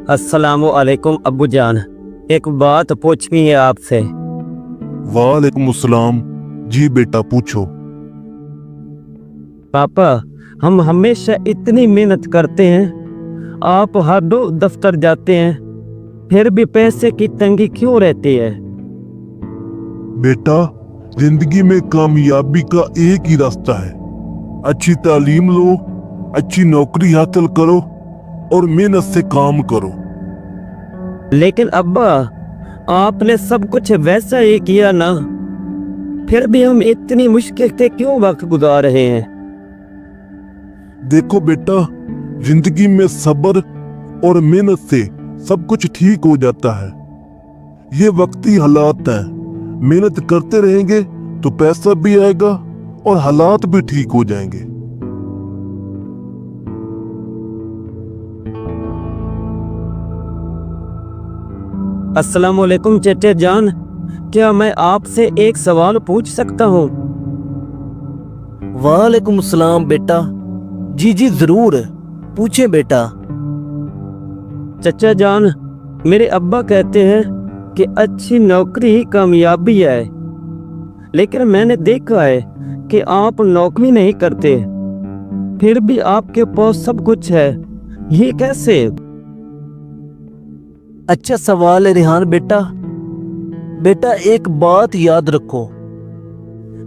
अस्सलामु अलैकुम अब्बू जान, एक बात पूछनी है आपसे। वालेकुम अस्सलाम। जी बेटा पूछो। पापा, हम हमेशा इतनी मेहनत करते हैं, आप हर रोज दफ्तर जाते हैं, फिर भी पैसे की तंगी क्यों रहती है? बेटा, जिंदगी में कामयाबी का एक ही रास्ता है। अच्छी तालीम लो, अच्छी नौकरी हासिल करो और मेहनत से काम करो। लेकिन अब्बा, आपने सब कुछ वैसा ही किया ना, फिर भी हम इतनी मुश्किल से क्यों वक्त गुजार रहे हैं? देखो बेटा, जिंदगी में सब्र और मेहनत से सब कुछ ठीक हो जाता है। ये वक्ती हालात हैं। मेहनत करते रहेंगे तो पैसा भी आएगा और हालात भी ठीक हो जाएंगे। अस्सलाम वालेकुम चचा जान, क्या मैं आपसे एक सवाल पूछ सकता हूँ? वालेकुम सलाम बेटा। जी जी जरूर, पूछें बेटा। चचा जान, मेरे अब्बा कहते हैं कि अच्छी नौकरी ही कामयाबी है, लेकिन मैंने देखा है कि आप नौकरी नहीं करते, फिर भी आपके पास सब कुछ है, ये कैसे? अच्छा सवाल है रेहान बेटा। बेटा एक बात याद रखो,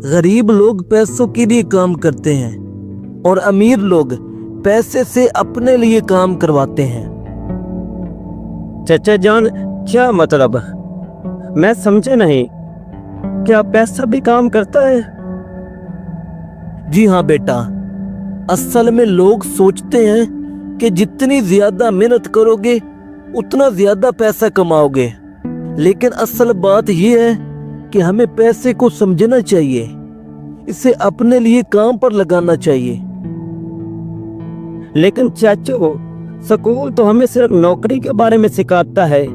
गरीब लोग पैसों के लिए काम करते हैं और अमीर लोग पैसे से अपने लिए काम करवाते हैं। चचा जान, क्या मतलब? मैं समझे नहीं, क्या पैसा भी काम करता है? जी हाँ बेटा, असल में लोग सोचते हैं कि जितनी ज्यादा मेहनत करोगे उतना ज्यादा पैसा कमाओगे, लेकिन असल बात यह है कि हमें पैसे को समझना चाहिए, इसे अपने लिए काम पर लगाना चाहिए। लेकिन चाचू, स्कूल तो हमें सिर्फ नौकरी के बारे में सिखाता है,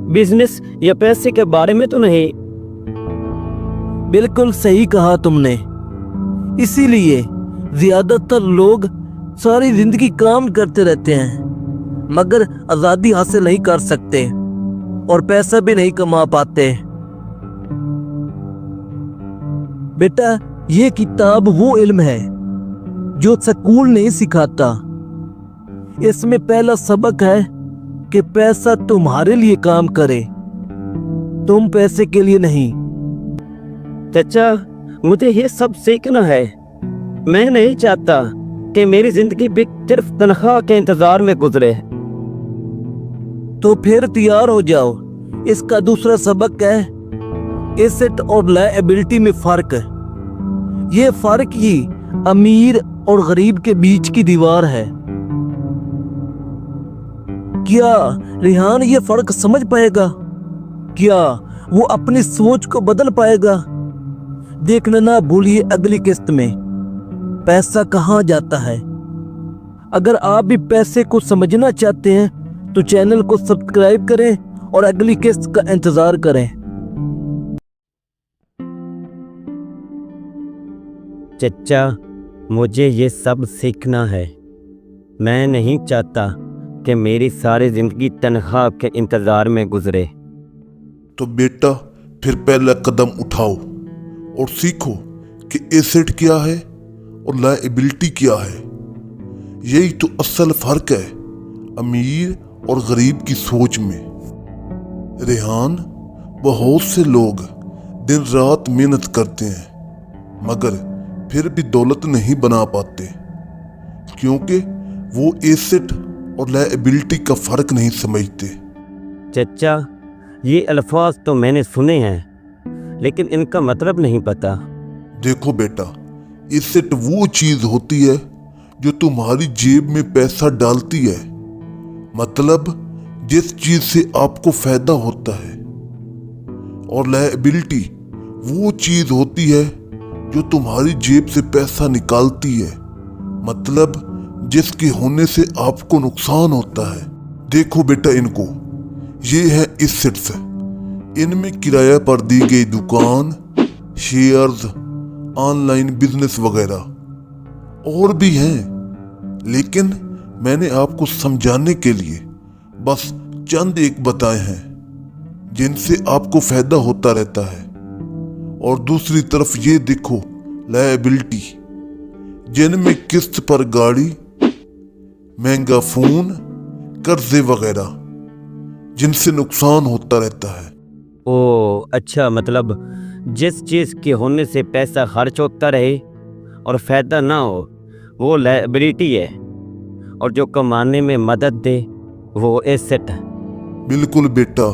बिजनेस या पैसे के बारे में तो नहीं। बिल्कुल सही कहा तुमने। इसीलिए ज्यादातर लोग सारी जिंदगी काम करते रहते हैं, मगर आजादी हासिल नहीं कर सकते और पैसा भी नहीं कमा पाते। बेटा, ये किताब वो इल्म है जो स्कूल नहीं सिखाता। इसमें पहला सबक है कि पैसा तुम्हारे लिए काम करे, तुम पैसे के लिए नहीं। चाचा, मुझे ये सब सीखना है। मैं नहीं चाहता कि मेरी जिंदगी भी सिर्फ तनख्वाह के इंतजार में गुजरे। तो फिर तैयार हो जाओ। इसका दूसरा सबक है एसेट और लायबिलिटी में फर्क। ये फर्क ही अमीर और गरीब के बीच की दीवार है। क्या रेहान ये फर्क समझ पाएगा? क्या वो अपनी सोच को बदल पाएगा? देखना ना भूलिए अगली किस्त में पैसा कहाँ जाता है। अगर आप भी पैसे को समझना चाहते हैं तो चैनल को सब्सक्राइब करें और अगली किस्त का इंतजार करें। चचा, मुझे ये सब सीखना है। मैं नहीं चाहता कि मेरी सारी जिंदगी तनख्वाह के इंतजार में गुजरे। तो बेटा फिर पहला कदम उठाओ और सीखो कि एसेट क्या है और लायबिलिटी क्या है। यही तो असल फर्क है अमीर और गरीब की सोच में। रेहान, बहुत से लोग दिन रात मेहनत करते हैं मगर फिर भी दौलत नहीं बना पाते, क्योंकि वो एसेट और लायबिलिटी का फर्क नहीं समझते। चचा, ये अल्फाज तो मैंने सुने हैं, लेकिन इनका मतलब नहीं पता। देखो बेटा, एसेट वो चीज होती है जो तुम्हारी जेब में पैसा डालती है, मतलब जिस चीज से आपको फायदा होता है। और लायबिलिटी वो चीज होती है जो तुम्हारी जेब से पैसा निकालती है, मतलब जिसके होने से आपको नुकसान होता है। देखो बेटा, इनको ये है एसेट्स। इनमें किराया पर दी गई दुकान, शेयर्स, ऑनलाइन बिजनेस वगैरह और भी हैं, लेकिन मैंने आपको समझाने के लिए बस चंद एक बताए हैं जिनसे आपको फायदा होता रहता है, और दूसरी तरफ ये देखो लायबिलिटी, जिनमें किस्त पर गाड़ी, महंगा फोन, कर्जे वगैरह, जिनसे नुकसान होता रहता है। ओ अच्छा, मतलब जिस चीज़ के होने से पैसा खर्च होता रहे और फायदा ना हो वो लायबिलिटी है, और जो कमाने में मदद दे वो एसेट है। बिल्कुल बेटा,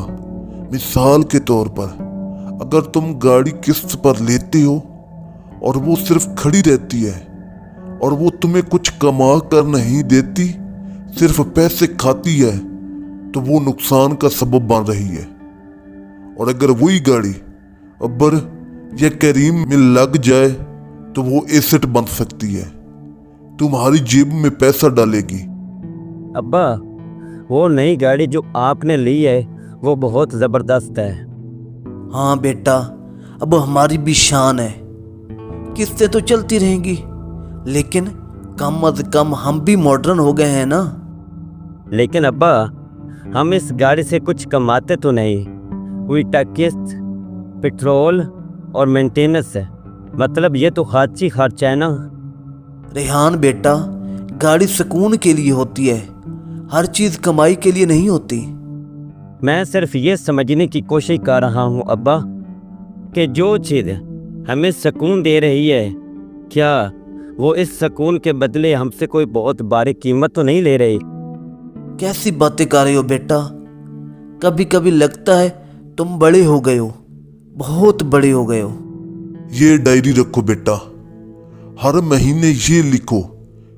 मिसाल के तौर पर अगर तुम गाड़ी किस्त पर लेते हो और वो सिर्फ खड़ी रहती है और वो तुम्हें कुछ कमा कर नहीं देती, सिर्फ पैसे खाती है, तो वो नुकसान का सबब बन रही है। और अगर वही गाड़ी अब्बर या करीम में लग जाए तो वो एसेट बन सकती है, तुम्हारी जेब में पैसा डालेगी। अब्बा, वो नई गाड़ी जो आपने ली है वो बहुत ज़बरदस्त है। हाँ बेटा, अब हमारी भी शान है। किस्तें तो चलती रहेंगी, लेकिन कम अज कम हम भी मॉडर्न हो गए हैं ना। लेकिन अब्बा, हम इस गाड़ी से कुछ कमाते तो नहीं। उल्टा किस्त, पेट्रोल और मेंटेनेंस है, मतलब ये तो खाची खर्चा है ना। रेहान बेटा, गाड़ी सुकून के लिए होती है, हर चीज़ कमाई के लिए नहीं होती। मैं सिर्फ ये समझने की कोशिश कर रहा हूँ अब्बा कि जो चीज़ हमें सुकून दे रही है, क्या वो इस सुकून के बदले हमसे कोई बहुत भारी कीमत तो नहीं ले रही। कैसी बातें कर रहे हो बेटा, कभी कभी लगता है तुम बड़े हो गए हो, बहुत बड़े हो गए हो। ये डायरी रखो बेटा, हर महीने ये लिखो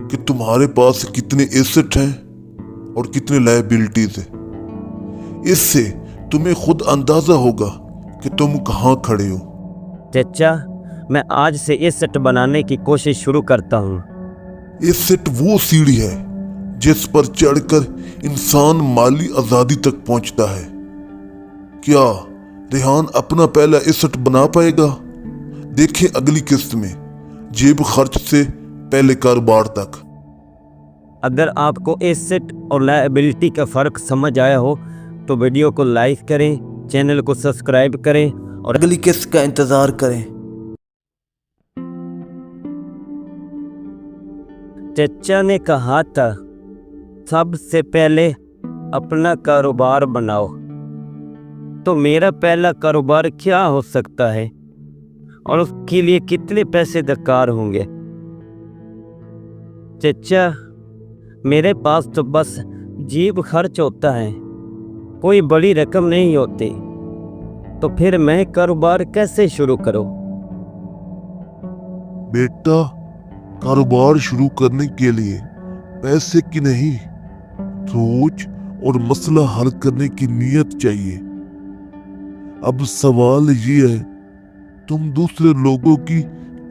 कि तुम्हारे पास कितने एसेट हैं और कितने लायबिलिटीज हैं। इससे तुम्हें खुद अंदाजा होगा कि तुम कहाँ खड़े हो। चचा, मैं आज से एसेट बनाने की कोशिश शुरू करता हूँ। एसेट वो सीढ़ी है जिस पर चढ़कर इंसान माली आजादी तक पहुंचता है। क्या रेहान अपना पहला एसेट बना पाएगा? देखें अगली किस्त में, जेब खर्च से पहले कारोबार तक। अगर आपको एसेट और लायबिलिटी का फ़र्क समझ आया हो तो वीडियो को लाइक करें, चैनल को सब्सक्राइब करें और अगली किस्त का इंतज़ार करें। चचा ने कहा था सबसे पहले अपना कारोबार बनाओ, तो मेरा पहला कारोबार क्या हो सकता है और उसके लिए कितने पैसे दरकार होंगे? चचा, मेरे पास तो बस जेब खर्च होता है, कोई बड़ी रकम नहीं होती, तो फिर मैं कारोबार कैसे शुरू करूं? बेटा, कारोबार शुरू करने के लिए पैसे की नहीं, सोच और मसला हल करने की नीयत चाहिए। अब सवाल ये है, तुम दूसरे लोगों की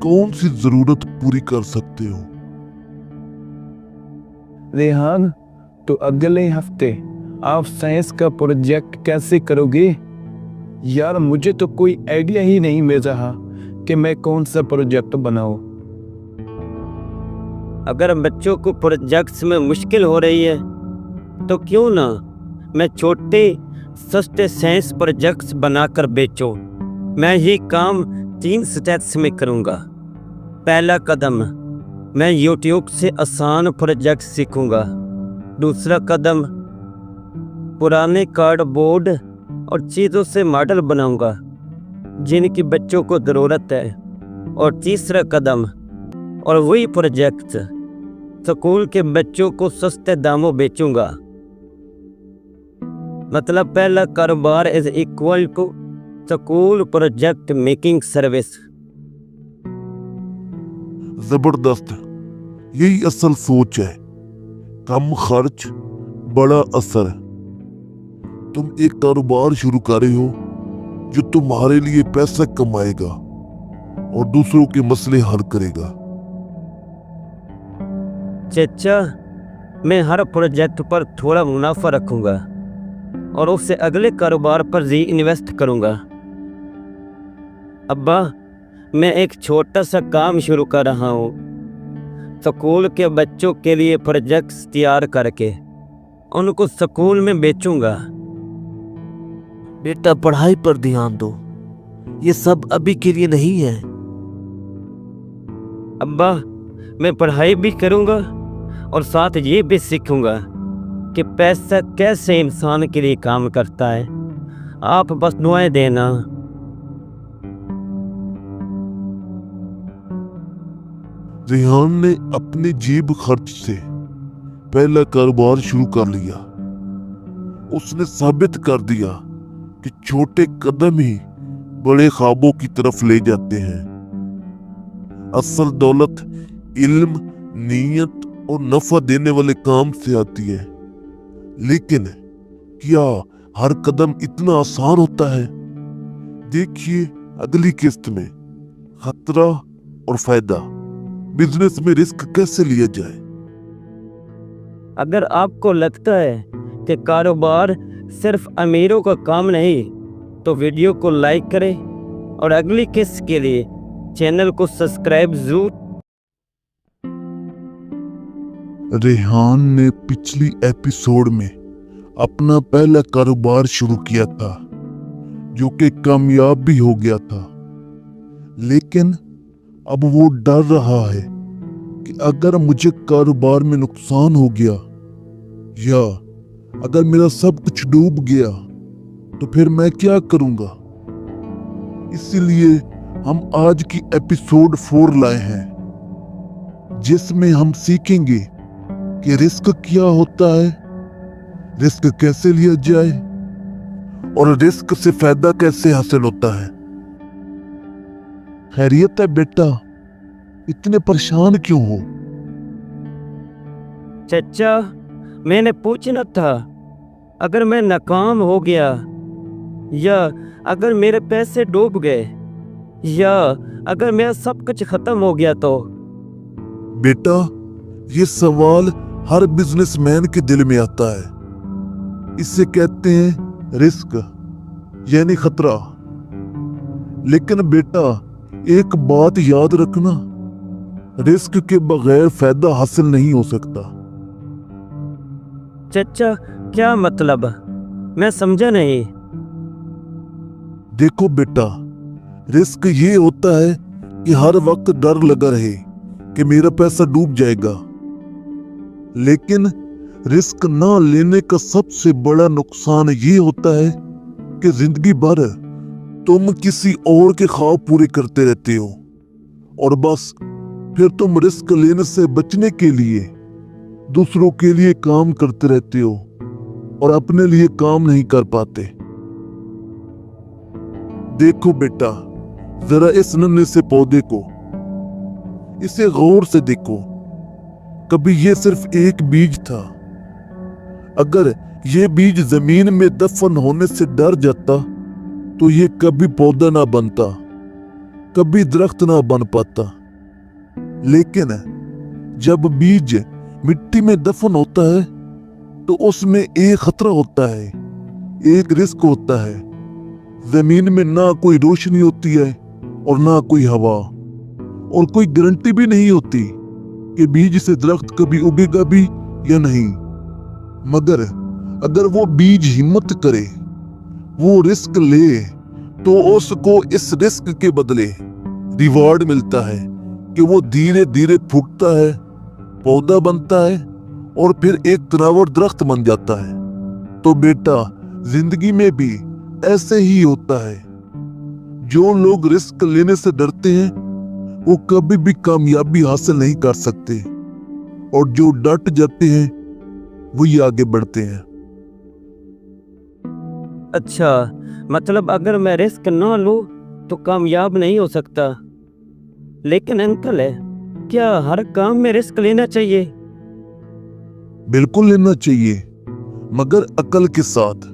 कौन सी जरूरत पूरी कर सकते हो? रेहान, तो अगले हफ्ते आप साइंस का प्रोजेक्ट कैसे करोगे? यार, मुझे तो कोई आइडिया ही नहीं मिल रहा कि मैं कौन सा प्रोजेक्ट बनाऊं। अगर बच्चों को प्रोजेक्ट्स में मुश्किल हो रही है तो क्यों ना मैं छोटे सस्ते साइंस प्रोजेक्ट्स बनाकर बेचूं। मैं ये काम 3 स्टेप्स में करूँगा। पहला कदम, मैं YouTube से आसान प्रोजेक्ट सीखूँगा। दूसरा कदम, पुराने कार्डबोर्ड और चीज़ों से मॉडल बनाऊँगा जिनकी बच्चों को ज़रूरत है। और तीसरा कदम, और वही प्रोजेक्ट स्कूल के बच्चों को सस्ते दामों बेचूंगा। मतलब पहला कारोबार is equal to school project making service. जबरदस्त, यही असल सोच है। कम खर्च, बड़ा असर। तुम एक कारोबार शुरू कर रहे हो जो तुम्हारे लिए पैसा कमाएगा और दूसरों के मसले हल करेगा। चचा, मैं हर प्रोजेक्ट पर थोड़ा मुनाफा रखूंगा और उससे अगले कारोबार पर री इन्वेस्ट करूंगा। अब्बा, मैं एक छोटा सा काम शुरू कर रहा हूँ। स्कूल के बच्चों के लिए प्रोजेक्ट्स तैयार करके उनको स्कूल में बेचूंगा। बेटा पढ़ाई पर ध्यान दो, ये सब अभी के लिए नहीं है। अब्बा, मैं पढ़ाई भी करूँगा और साथ ये भी सीखूँगा कि पैसा कैसे इंसान के लिए काम करता है। आप बस दुआएं देना। रेहान ने अपने जेब खर्च से पहला कारोबार शुरू कर लिया। उसने साबित कर दिया कि छोटे कदम ही बड़े ख्वाबों की तरफ ले जाते हैं। असल दौलत इल्म, नीयत और नफा देने वाले काम से आती है। लेकिन क्या हर कदम इतना आसान होता है? देखिए अगली किस्त में खतरा और फायदा, बिजनेस में रिस्क कैसे लिया जाए। अगर आपको लगता है कि कारोबार सिर्फ अमीरों का काम नहीं, तो वीडियो को लाइक करें और अगली किस्त के लिए चैनल को सब्सक्राइब जरूर। रेहान ने पिछली एपिसोड में अपना पहला कारोबार शुरू किया था, जो कि कामयाब भी हो गया था। लेकिन अब वो डर रहा है कि अगर मुझे कारोबार में नुकसान हो गया या अगर मेरा सब कुछ डूब गया तो फिर मैं क्या करूंगा। इसीलिए हम आज की एपिसोड 4 लाए हैं, जिसमें हम सीखेंगे कि रिस्क क्या होता है, रिस्क कैसे लिया जाए और रिस्क से फायदा कैसे हासिल होता है। खैरियत है बेटा? इतने परेशान क्यों हो? चचा, मैंने पूछना था, अगर मैं नाकाम हो गया या अगर मेरे पैसे डूब गए या अगर मेरा सब कुछ खत्म हो गया तो? बेटा, ये सवाल हर बिजनेसमैन के दिल में आता है। इसे कहते हैं रिस्क, यानी खतरा। लेकिन बेटा, एक बात याद रखना, रिस्क के बगैर फायदा हासिल नहीं हो सकता। चचा, क्या मतलब? मैं समझा नहीं। देखो बेटा, रिस्क ये होता है कि हर वक्त डर लगा रहे कि मेरा पैसा डूब जाएगा। लेकिन रिस्क ना लेने का सबसे बड़ा नुकसान ये होता है कि जिंदगी भर तुम किसी और के ख्वाब पूरे करते रहते हो और बस फिर तुम रिस्क लेने से बचने के लिए दूसरों के लिए काम करते रहते हो और अपने लिए काम नहीं कर पाते। देखो बेटा, जरा इस नन्हे से पौधे को, इसे गौर से देखो। कभी ये सिर्फ एक बीज था। अगर ये बीज जमीन में दफन होने से डर जाता तो ये कभी पौधा ना बनता, कभी दरख्त ना बन पाता। लेकिन जब बीज मिट्टी में दफन होता है तो उसमें एक खतरा होता है, एक रिस्क होता है। जमीन में ना कोई रोशनी होती है और ना कोई हवा, और कोई गारंटी भी नहीं होती कि बीज से दरख्त कभी उगेगा भी या नहीं। मगर अगर वो बीज हिम्मत करे, वो रिस्क ले, तो उसको इस रिस्क के बदले रिवार्ड मिलता है कि वो धीरे धीरे फूटता है, पौधा बनता है और फिर एक तनावर दरख्त बन जाता है। तो बेटा, जिंदगी में भी ऐसे ही होता है। जो लोग रिस्क लेने से डरते हैं वो कभी भी कामयाबी हासिल नहीं कर सकते, और जो डट जाते हैं वही आगे बढ़ते हैं। अच्छा, मतलब अगर मैं रिस्क ना लूं तो कामयाब नहीं हो सकता। लेकिन अंकल, क्या हर काम में रिस्क लेना चाहिए? बिल्कुल लेना चाहिए, मगर अकल के साथ।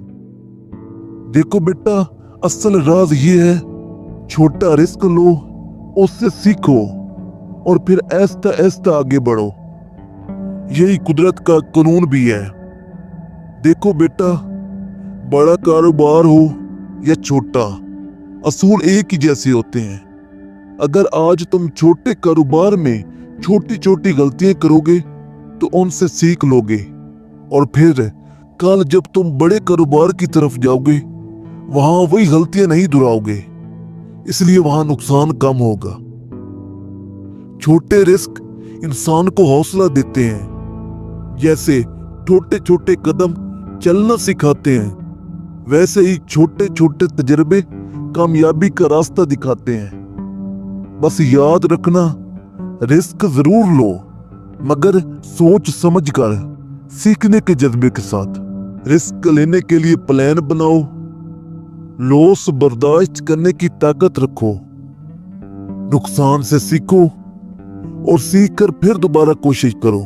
देखो बेटा, असल राज ये है, छोटा रिस्क लो, उससे सीखो और फिर ऐसा ऐसा आगे बढ़ो। यही कुदरत का कानून भी है। देखो बेटा, बड़ा कारोबार हो या छोटा, असूल एक ही जैसे होते हैं। अगर आज तुम छोटे कारोबार में छोटी छोटी गलतियां करोगे तो उनसे सीख लोगे, और फिर कल जब तुम बड़े कारोबार की तरफ जाओगे वहां वही गलतियां नहीं दोहराओगे, इसलिए वहां नुकसान कम होगा। छोटे रिस्क इंसान को हौसला देते हैं। जैसे छोटे छोटे कदम चलना सिखाते हैं, वैसे ही छोटे छोटे तजर्बे कामयाबी का रास्ता दिखाते हैं। बस याद रखना, रिस्क जरूर लो, मगर सोच समझ कर, सीखने के जज्बे के साथ। रिस्क लेने के लिए प्लान बनाओ, लॉस बर्दाश्त करने की ताकत रखो, नुकसान से सीखो और सीख कर फिर दोबारा कोशिश करो।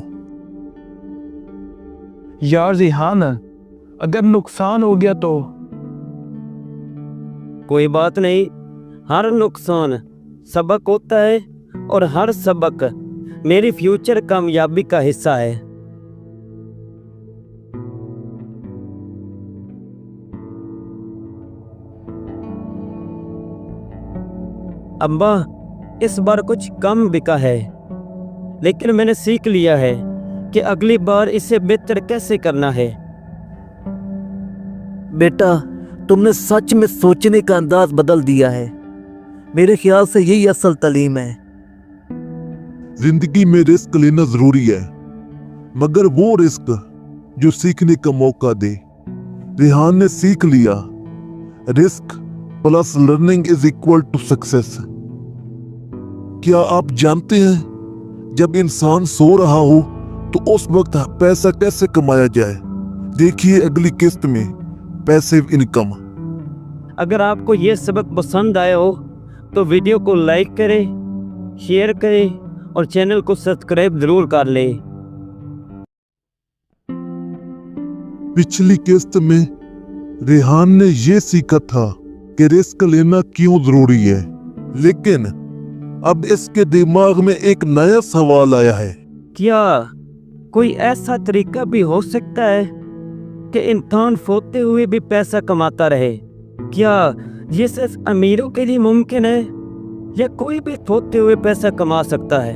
यार रिहान, अगर नुकसान हो गया तो? कोई बात नहीं, हर नुकसान सबक होता है और हर सबक मेरी फ्यूचर कामयाबी का हिस्सा है। अब्बा, इस बार कुछ कम बिका है, लेकिन मैंने सीख लिया है कि अगली बार इसे बेहतर कैसे करना है। बेटा, तुमने सच में सोचने का अंदाज बदल दिया है। मेरे ख्याल से यही असल तालीम है। जिंदगी में रिस्क लेना जरूरी है, मगर वो रिस्क जो सीखने का मौका दे। रिहान ने सीख लिया, risk plus learning is equal to success. क्या आप जानते हैं, जब इंसान सो रहा हो तो उस वक्त पैसा कैसे कमाया जाए? देखिए अगली किस्त में पैसिव इनकम। अगर आपको ये सबक पसंद आया हो तो वीडियो को लाइक करें, शेयर करें और चैनल को सब्सक्राइब जरूर कर लें। पिछली किस्त में रेहान ने यह सीखा था कि रिस्क लेना क्यों जरूरी है, लेकिन अब इसके दिमाग में एक नया सवाल आया है। क्या कोई ऐसा तरीका भी हो सकता है कि इंसान सोते हुए भी पैसा कमाता रहे? क्या ये सिर्फ अमीरों के लिए मुमकिन है या कोई भी सोते हुए पैसा कमा सकता है?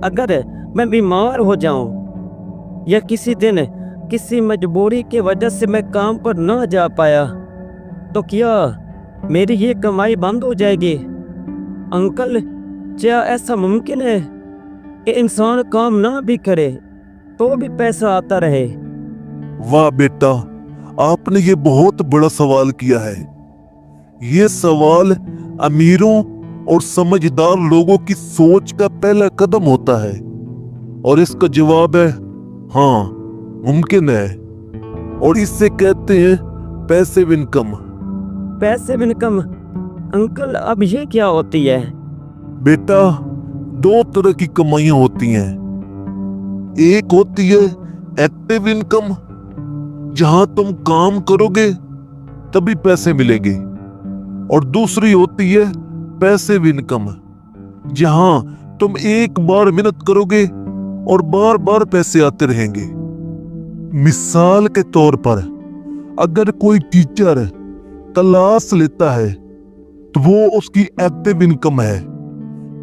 अगर मैं बीमार हो जाऊं या किसी दिन किसी मजबूरी की वजह से मैं काम पर ना जा पाया, तो क्या मेरी ये कमाई बंद हो जाएगी? अंकल, क्या ऐसा मुमकिन है कि इंसान काम ना भी करे तो भी पैसा आता रहे? वाह बेटा, आपने ये बहुत बड़ा सवाल किया है। ये सवाल अमीरों और समझदार लोगों की सोच का पहला कदम होता है, और इसका जवाब है हाँ, मुमकिन है। और इससे कहते हैं passive income. Passive income? Uncle, अब ये क्या होती है? बेटा, दो तरह की कमाइयां होती हैं। एक होती है एक्टिव इनकम, जहां तुम काम करोगे तभी पैसे मिलेंगे, और दूसरी होती है पैसिव इनकम, जहां तुम एक बार मेहनत करोगे और बार बार पैसे आते रहेंगे। मिसाल के तौर पर, अगर कोई टीचर क्लास लेता है तो वो उसकी एक्टिव इनकम है,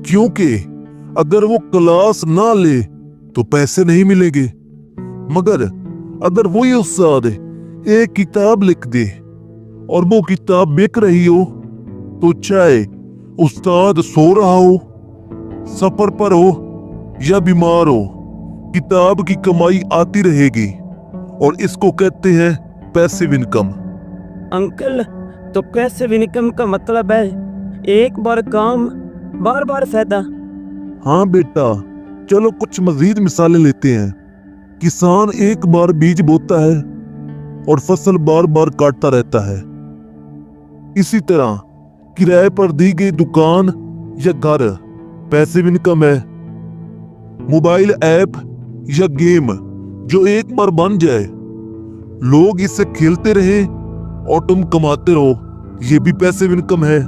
क्योंकि अगर वो क्लास ना ले तो पैसे नहीं मिलेंगे। मगर अगर वही उस्ताद एक किताब लिख दे और वो किताब बिक रही हो, तो चाहे उस्ताद सो रहा हो, सफर पर हो या बीमार हो, किताब की कमाई आती रहेगी, और इसको कहते हैं पैसिव इनकम। अंकल, तो पैसिव इनकम का मतलब है एक बार काम बार बार फायदा? हाँ बेटा, चलो कुछ मजीद मिसालें लेते हैं। किसान एक बार बीज बोता है और फसल बार बार काटता रहता है। इसी तरह किराए पर दी गई दुकान या घर पैसिव इनकम है। मोबाइल ऐप या गेम जो एक बार बन जाए, लोग इसे खेलते रहे और तुम कमाते रहो, ये भी पैसिव इनकम है।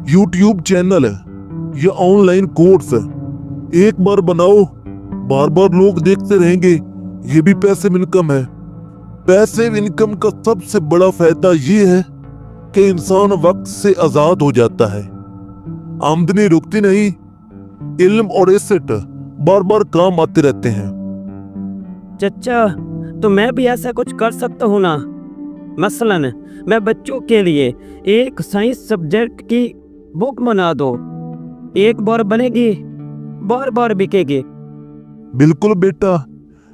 यूट्यूब चैनल या ऑनलाइन कोर्स एक बार बनाओ, बार बार लोग देखते रहेंगे, ये भी पैसिव इनकम है। पैसिव इनकम का सबसे बड़ा फायदा ये है कि इंसान वक्त से आजाद हो जाता है। आमदनी रुकती नहीं, इल्म और एसेट बार बार काम आते रहते हैं। चचा, तो मैं भी ऐसा कुछ कर सकता हूँ ना? मसलन मैं बच्चों के लिए एक साइंस सब्जेक्ट की बुक बना दो, एक बार बनेगी, बार बार बिकेगी। बिल्कुल बेटा,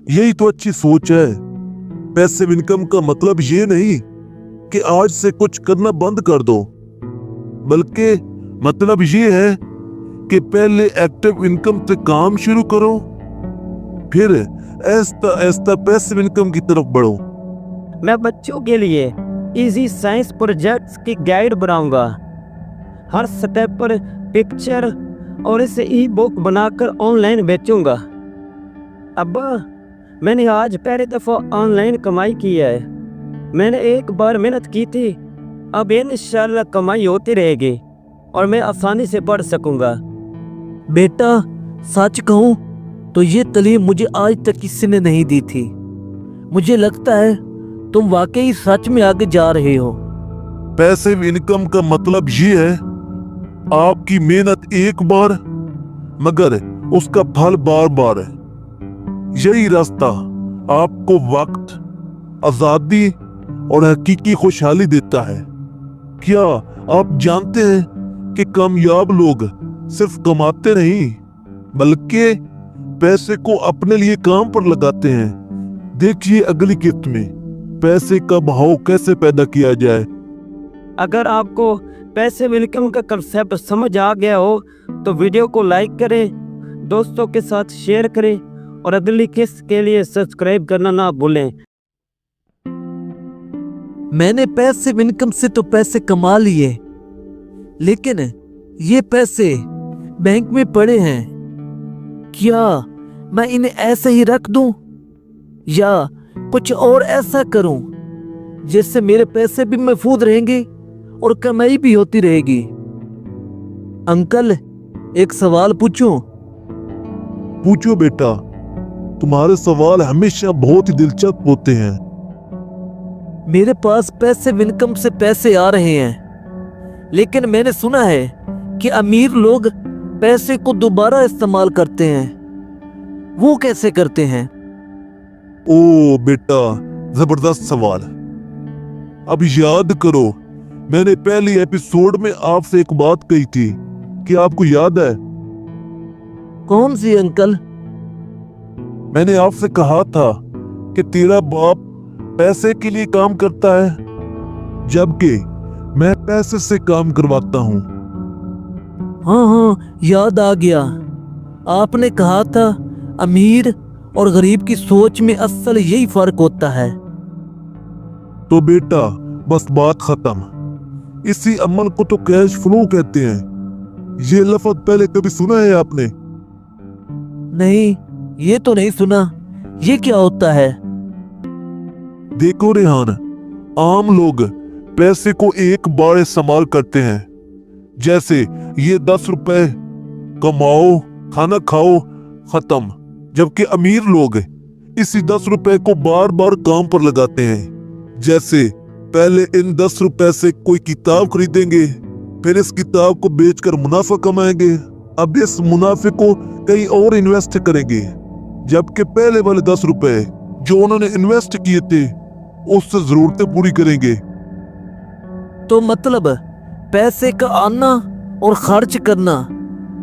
यही तो अच्छी सोच है। पैसिव इनकम का मतलब ये नहीं कि आज से कुछ करना बंद कर दो, बल्कि मतलब ये है कि पहले एक्टिव इनकम से काम शुरू करो, फिर ऐसा ऐसा पैसिव इनकम की तरफ बढ़ो। मैं बच्चों के लिए इजी साइंस प्रोजेक्ट्स की गाइड बनाऊंगा, हर स्टेप पर पिक्चर और इसे ई बुक बनाकर ऑनलाइन बेचूंगा। अब्बा, मैंने आज पहली दफ़ा ऑनलाइन कमाई की है। मैंने एक बार मेहनत की थी, अब इंशाल्लाह कमाई होती रहेगी और मैं आसानी से पढ़ सकूंगा। बेटा, सच कहूं तो ये तालीम मुझे आज तक किसी ने नहीं दी थी। मुझे लगता है तुम वाकई सच में आगे जा रहे हो। पैसिव इनकम का मतलब ये है आपकी मेहनत एक बार, मगर उसका फल बार बार है। यही रास्ता आपको वक्त, आजादी और हकीकी खुशहाली देता है। क्या आप जानते हैं कि कामयाब लोग सिर्फ कमाते नहीं, बल्कि पैसे को अपने लिए काम पर लगाते हैं। देखिए अगली किस्त में पैसे का भाव कैसे पैदा किया जाए। अगर आपको पैसिव इनकम का कंसेप्ट समझ आ गया हो तो वीडियो को लाइक करें, दोस्तों के साथ शेयर करें और अगली किस्त के लिए सब्सक्राइब करना ना भूलें। मैंने पैसिव इनकम से तो पैसे कमा लिए, लेकिन ये पैसे बैंक में पड़े हैं। क्या मैं इन्हें ऐसे ही रख दूं या कुछ और ऐसा करूं जिससे मेरे पैसे भी महफूज रहेंगे और कमाई भी होती रहेगी? अंकल, एक सवाल पूछूं? पूछो बेटा, तुम्हारे सवाल हमेशा बहुत ही दिलचस्प होते हैं। मेरे पास पैसिव इनकम से पैसे आ रहे हैं, लेकिन मैंने सुना है कि अमीर लोग पैसे को दोबारा इस्तेमाल करते हैं। वो कैसे करते हैं? ओ बेटा, जबरदस्त सवाल। अब याद करो, मैंने पहली एपिसोड में आपसे एक बात कही थी कि आपको याद है? कौन सी अंकल? मैंने आपसे कहा था कि तेरा बाप पैसे के लिए काम करता है, जबकि मैं पैसे से काम करवाता हूँ। हाँ, याद आ गया। आपने कहा था अमीर और गरीब की सोच में असल यही फर्क होता है। तो बेटा, बस बात खत्म। इसी अमल को तो कैश फ्लो कहते हैं। ये लफ्ज पहले कभी सुना है आपने? नहीं, ये तो नहीं सुना। ये क्या होता है? देखो रेहान, आम लोग पैसे को एक बार इस्तेमाल करते हैं, जैसे ये 10 रुपए कमाओ, खाना खाओ, खत्म। जबकि अमीर लोग इसी 10 रुपए को बार बार काम पर लगाते हैं, जैसे पहले इन 10 रुपए से कोई किताब खरीदेंगे, फिर इस किताब को बेचकर मुनाफा कमाएंगे, अब इस मुनाफे को कहीं और इन्वेस्ट करेंगे, जबकि पहले वाले 10 रुपए जो उन्होंने इन्वेस्ट किए थे उससे जरूरतें पूरी करेंगे। तो मतलब पैसे का आना और खर्च करना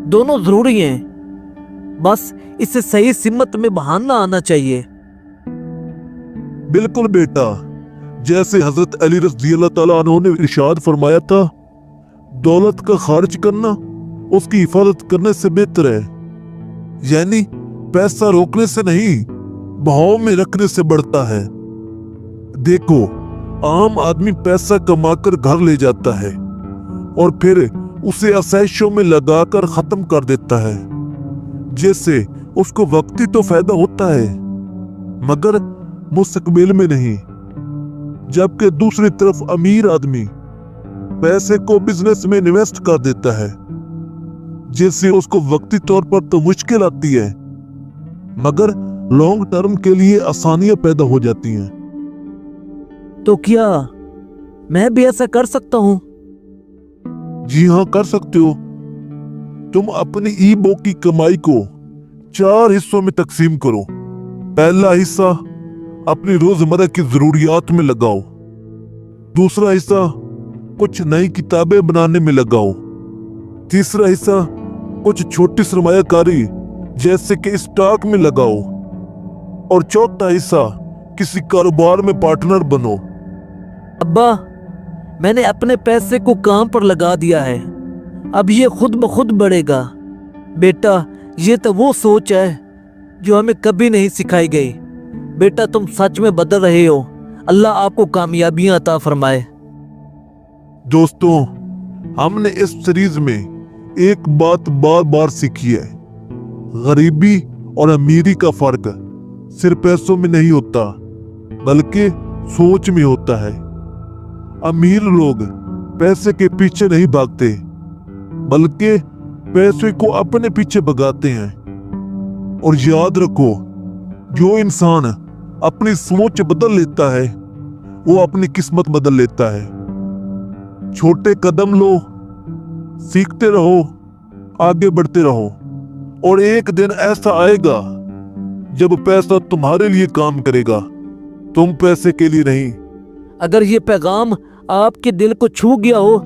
दोनों जरूरी हैं, बस इसे सही सिमत में बहाना आना चाहिए। बिल्कुल बेटा, जैसे हजरत अली रज़ियल्लाहु ताला अन्हु ने इरशाद फरमाया था, दौलत का खर्च करना उसकी हिफाजत करने से बेहतर है। यानी पैसा रोकने से नहीं, बहाव में रखने से बढ़ता है। देखो, आम आदमी पैसा कमाकर घर ले जाता है और फिर उसे आसाइशों में लगाकर खत्म कर देता है, जिससे उसको वक्ती तो फायदा होता है मगर मुस्तकबिल में नहीं। जबकि दूसरी तरफ अमीर आदमी पैसे को बिजनेस में इन्वेस्ट कर देता है, जिससे उसको वक्ती तौर पर तो मुश्किल आती है मगर लॉन्ग टर्म के लिए आसानियां पैदा हो जाती हैं। तो क्या मैं भी ऐसा कर सकता हूँ? जी हाँ, कर सकते हो। तुम अपनी ई बुक की कमाई को 4 हिस्सों में तकसीम करो। पहला हिस्सा अपनी रोजमर्रा की जरूरियात में लगाओ, दूसरा हिस्सा कुछ नई किताबें बनाने में लगाओ। तीसरा हिस्सा कुछ छोटी सरमायाकारी जैसे कि स्टॉक में लगाओ। और चौथा हिस्सा किसी कारोबार में पार्टनर बनो। अब्बा, मैंने अपने पैसे को काम पर लगा दिया है, अब ये खुद ब खुद बढ़ेगा। बेटा, ये तो वो सोच है जो हमें कभी नहीं सिखाई गई। बेटा, तुम सच में बदल रहे हो। अल्लाह आपको कामयाबियां अता फरमाए। दोस्तों, हमने इस सीरीज में एक बात बार बार सीखी है। गरीबी और अमीरी का फर्क सिर्फ पैसों में नहीं होता, बल्कि सोच में होता है। अमीर लोग पैसे के पीछे नहीं भागते, बल्कि पैसे को अपने पीछे भगाते हैं। और याद रखो, जो इंसान अपनी सोच बदल लेता है, वो अपनी किस्मत बदल लेता है। छोटे कदम लो, सीखते रहो, आगे बढ़ते रहो, और एक दिन ऐसा आएगा जब पैसा तुम्हारे लिए काम करेगा, तुम पैसे के लिए नहीं। अगर ये पैगाम आपके दिल को छू गया हो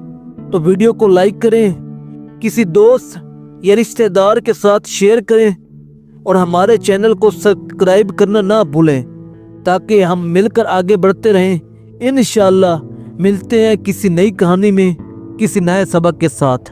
तो वीडियो को लाइक करें, किसी दोस्त या रिश्तेदार के साथ शेयर करें और हमारे चैनल को सब्सक्राइब करना ना भूलें, ताकि हम मिलकर आगे बढ़ते रहें। इंशाअल्लाह मिलते हैं किसी नई कहानी में, किसी नए सबक के साथ।